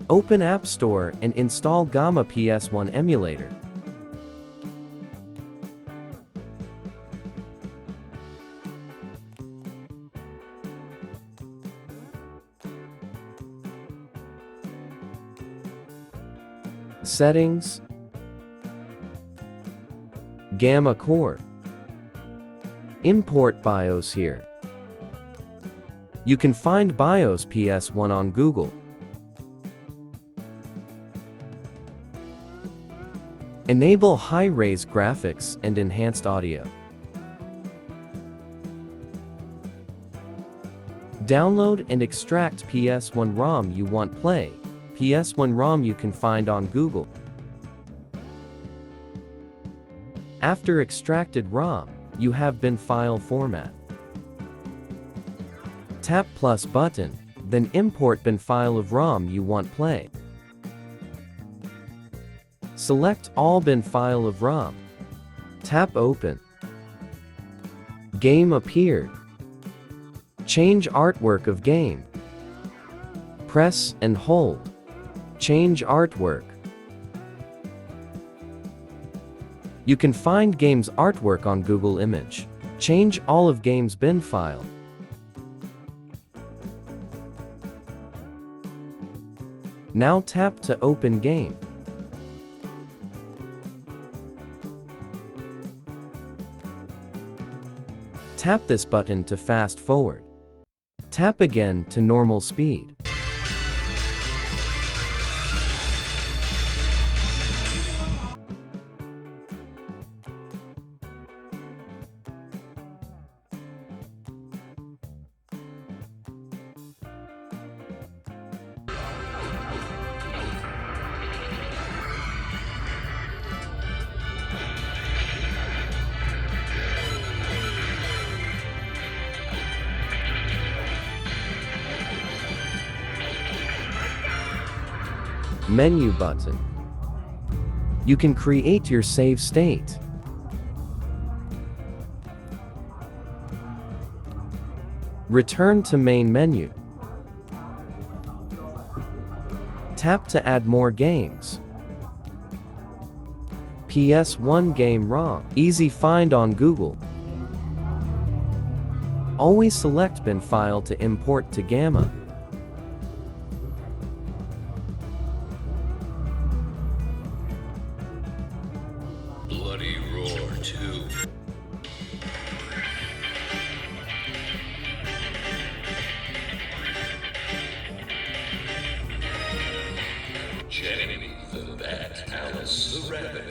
Open App Store and install Gamma PS1 emulator. Settings, Gamma Core. Import BIOS here. You can find BIOS PS1 on Google. Enable high-res graphics and enhanced audio. Download and extract PS1 ROM you want play. PS1 ROM you can find on Google. After extracted ROM, you have bin file format. Tap plus button, then import bin file of ROM you want play. Select all bin file of ROM. Tap open. Game appeared. Change artwork of game. Press and hold. Change artwork. You can find game's artwork on Google Image. Change all of game's bin file. Now tap to open game. Tap this button to fast forward. Tap again to normal speed. Menu button. You can create your save state. Return to main menu. Tap to add more games. PS1 game ROM. Easy find on Google. Always select bin file to import to Gamma. Bloody Roar 2. Jenny the Bat, Alice the Rabbit.